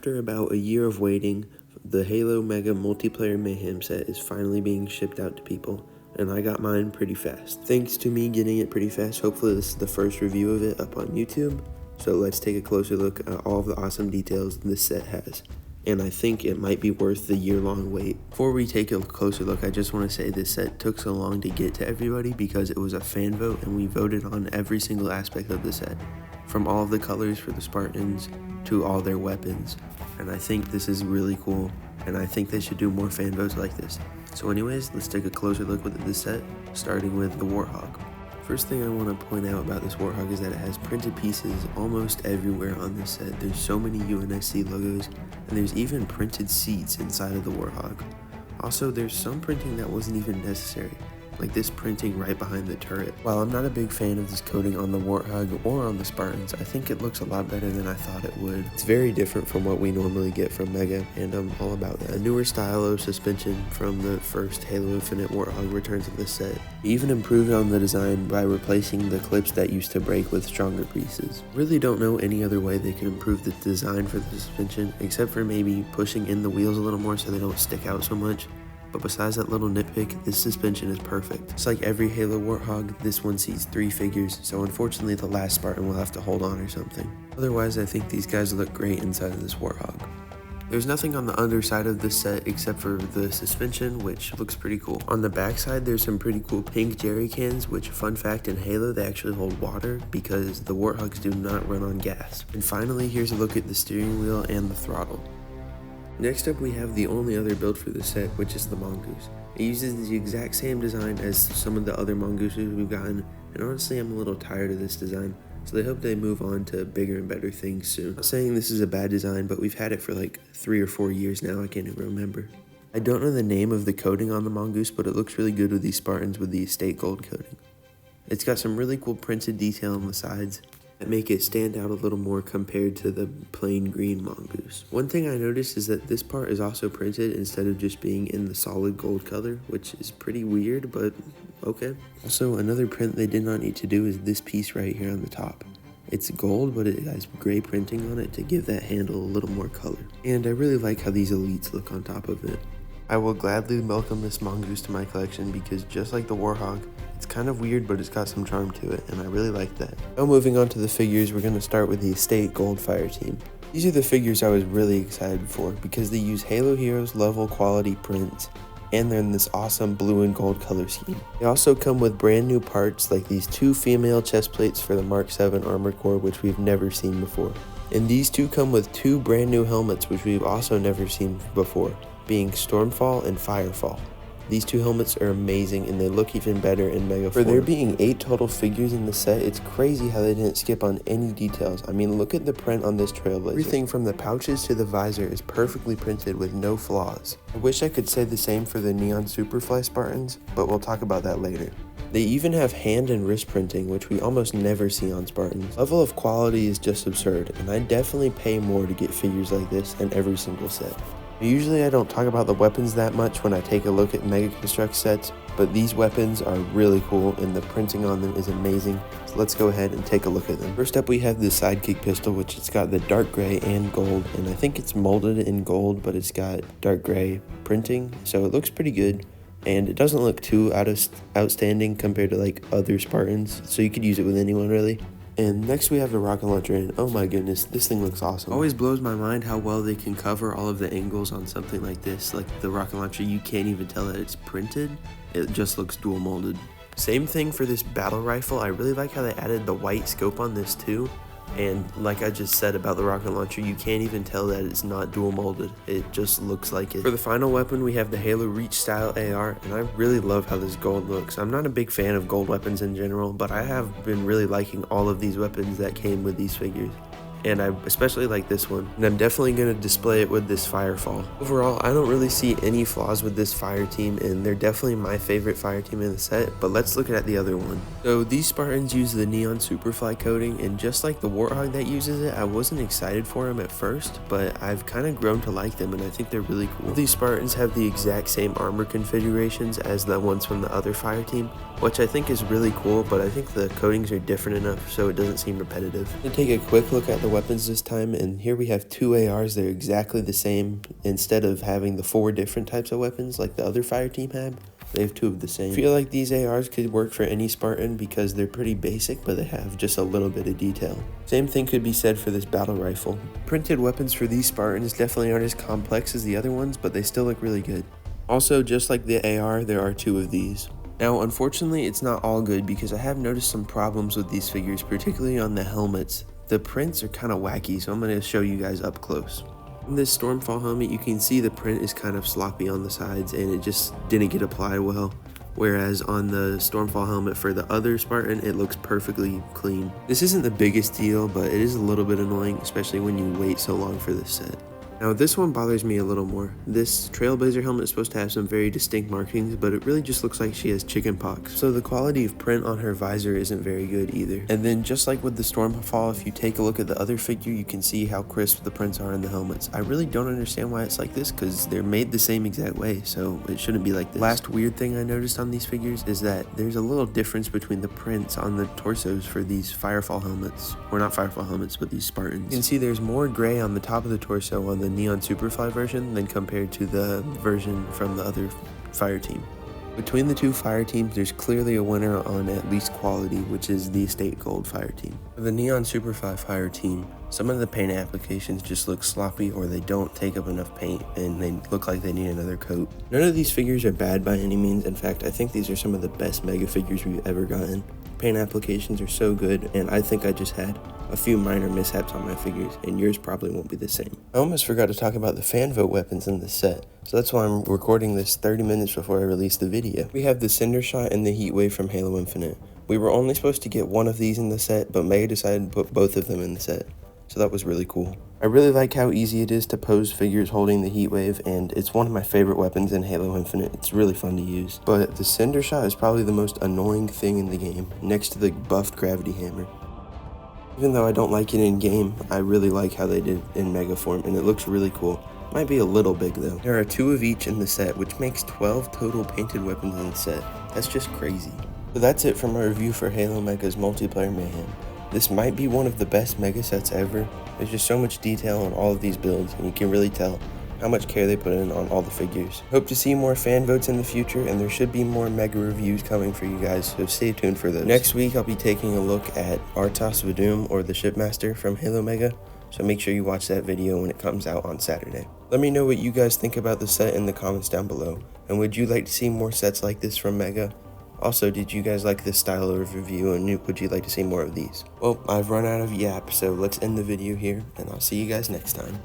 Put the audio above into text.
After about a year of waiting, the Halo Mega Multiplayer Mayhem set is finally being shipped out to people, and I got mine pretty fast. Thanks to me getting it pretty fast, hopefully this is the first review of it up on YouTube, so let's take a closer look at all of the awesome details this set has. And I think it might be worth the year-long wait. Before we take a closer look, I just want to say this set took so long to get to everybody because it was a fan vote and we voted on every single aspect of the set, from all of the colors for the Spartans to all their weapons. And I think this is really cool, and I think they should do more fan votes like this. So anyways, let's take a closer look at this set, starting with the Warthog. First thing I want to point out about this Warthog is that it has printed pieces almost everywhere on this set. There's so many UNSC logos, and there's even printed seats inside of the Warthog. Also, there's some printing that wasn't even necessary, like this printing right behind the turret. While I'm not a big fan of this coating on the Warthog or on the Spartans, I think it looks a lot better than I thought it would. It's very different from what we normally get from Mega, and I'm all about that. A newer style of suspension from the first Halo Infinite Warthog returns to this set. We even improved on the design by replacing the clips that used to break with stronger pieces. Really don't know any other way they could improve the design for the suspension, except for maybe pushing in the wheels a little more so they don't stick out so much. But besides that little nitpick, this suspension is perfect. Just like every Halo Warthog, this one seats 3 figures, so unfortunately the last Spartan will have to hold on or something. Otherwise, I think these guys look great inside of this Warthog. There's nothing on the underside of this set except for the suspension, which looks pretty cool. On the backside, there's some pretty cool pink jerry cans, which, fun fact, in Halo, they actually hold water because the Warthogs do not run on gas. And finally, here's a look at the steering wheel and the throttle. Next up, we have the only other build for this set, which is the Mongoose. It uses the exact same design as some of the other Mongooses we've gotten, and honestly I'm a little tired of this design, so I hope they move on to bigger and better things soon. I'm not saying this is a bad design, but we've had it for like 3 or 4 years now, I can't even remember. I don't know the name of the coating on the Mongoose, but it looks really good with these Spartans with the estate gold coating. It's got some really cool printed detail on the sides that make it stand out a little more compared to the plain green Mongoose. One thing I noticed is that this part is also printed instead of just being in the solid gold color, which is pretty weird, but okay. Also, another print they did not need to do is this piece right here on the top. It's gold, but it has gray printing on it to give that handle a little more color. And I really like how these elites look on top of it. I will gladly welcome this Mongoose to my collection because just like the Warthog, it's kind of weird, but it's got some charm to it, and I really like that. Now moving on to the figures, we're going to start with the Estate Gold Fire Team. These are the figures I was really excited for because they use Halo Heroes level quality prints, and they're in this awesome blue and gold color scheme. They also come with brand new parts like these 2 female chest plates for the Mark 7 Armored Core, which we've never seen before. And these 2 come with 2 brand new helmets, which we've also never seen before, being Stormfall and Firefall. These 2 helmets are amazing and they look even better in Mega form. For there being 8 total figures in the set, it's crazy how they didn't skip on any details. I mean, look at the print on this Trailblazer. Everything from the pouches to the visor is perfectly printed with no flaws. I wish I could say the same for the Neon Superfly Spartans, but we'll talk about that later. They even have hand and wrist printing, which we almost never see on Spartans. Level of quality is just absurd, and I definitely pay more to get figures like this in every single set. Usually I don't talk about the weapons that much when I take a look at Mega Construct sets, but these weapons are really cool and the printing on them is amazing, so let's go ahead and take a look at them. First up we have the Sidekick pistol, which it's got the dark gray and gold, and I think it's molded in gold, but it's got dark gray printing, so it looks pretty good. And it doesn't look too outstanding compared to like other Spartans, so you could use it with anyone really. And next we have the rocket launcher, and oh my goodness, this thing looks awesome. It always blows my mind how well they can cover all of the angles on something like this. Like the rocket launcher, you can't even tell that it's printed. It just looks dual molded. Same thing for this battle rifle. I really like how they added the white scope on this too. And like I just said about the rocket launcher, you can't even tell that it's not dual molded. It just looks like it. For the final weapon, we have the Halo Reach style AR, and I really love how this gold looks. I'm not a big fan of gold weapons in general, but I have been really liking all of these weapons that came with these figures. And I especially like this one, and I'm definitely going to display it with this Firefall. Overall, I don't really see any flaws with this fire team, and they're definitely my favorite fire team in the set, but let's look at the other one. So these Spartans use the Neon Superfly coating, and just like the Warthog that uses it, I wasn't excited for them at first, but I've kind of grown to like them, and I think they're really cool. These Spartans have the exact same armor configurations as the ones from the other fire team, which I think is really cool, but I think the coatings are different enough so it doesn't seem repetitive. To take a quick look at the weapons this time, and here we have 2 ARs that are exactly the same. Instead of having the 4 different types of weapons like the other fire team had, they have 2 of the same. I feel like these ARs could work for any Spartan because they're pretty basic, but they have just a little bit of detail. Same thing could be said for this battle rifle. Printed weapons for these Spartans definitely aren't as complex as the other ones, but they still look really good. Also, just like the AR, there are 2 of these. Now, unfortunately, it's not all good because I have noticed some problems with these figures, particularly on the helmets. The prints are kind of wacky, so I'm going to show you guys up close. In this Stormfall helmet, you can see the print is kind of sloppy on the sides and it just didn't get applied well. Whereas on the Stormfall helmet for the other Spartan, it looks perfectly clean. This isn't the biggest deal, but it is a little bit annoying, especially when you wait so long for this set. Now this one bothers me a little more. This Trailblazer helmet is supposed to have some very distinct markings, but it really just looks like she has chickenpox. So the quality of print on her visor isn't very good either. And then just like with the Stormfall, if you take a look at the other figure, you can see how crisp the prints are in the helmets. I really don't understand why it's like this, because they're made the same exact way, so it shouldn't be like this. Last weird thing I noticed on these figures is that there's a little difference between the prints on the torsos for these Firefall helmets. Or not Firefall helmets, but these Spartans. You can see there's more gray on the top of the torso on the Neon Superfly version than compared to the version from the other fire team. Between the 2 fire teams, there's clearly a winner on at least quality, which is the Estate Gold fire team. For the Neon Superfly fire team, some of the paint applications just look sloppy or they don't take up enough paint and they look like they need another coat. None of these figures are bad by any means. In fact, I think these are some of the best Mega figures we've ever gotten. Paint applications are so good, and I think I just had a few minor mishaps on my figures, and yours probably won't be the same. I almost forgot to talk about the fan vote weapons in this set, so that's why I'm recording this 30 minutes before I release the video. We have the Cinder Shot and the Heat Wave from Halo Infinite. We were only supposed to get one of these in the set, but Mega decided to put both of them in the set, so that was really cool. I really like how easy it is to pose figures holding the Heat Wave, and it's one of my favorite weapons in Halo Infinite. It's really fun to use. But the Cinder Shot is probably the most annoying thing in the game, next to the buffed Gravity Hammer. Even though I don't like it in game, I really like how they did it in Mega form, and it looks really cool. Might be a little big though. There are 2 of each in the set, which makes 12 total painted weapons in the set. That's just crazy. So that's it for my review for Halo Mega's Multiplayer Mayhem. This might be one of the best Mega sets ever. There's just so much detail on all of these builds, and you can really tell how much care they put in on all the figures. Hope to see more fan votes in the future, and there should be more Mega reviews coming for you guys, so stay tuned for those. Next week, I'll be taking a look at Artos Vadum, or the Shipmaster from Halo Mega, so make sure you watch that video when it comes out on Saturday. Let me know what you guys think about the set in the comments down below, and would you like to see more sets like this from Mega? Also, did you guys like this style of review, and would you like to see more of these? Well, I've run out of yap, so let's end the video here, and I'll see you guys next time.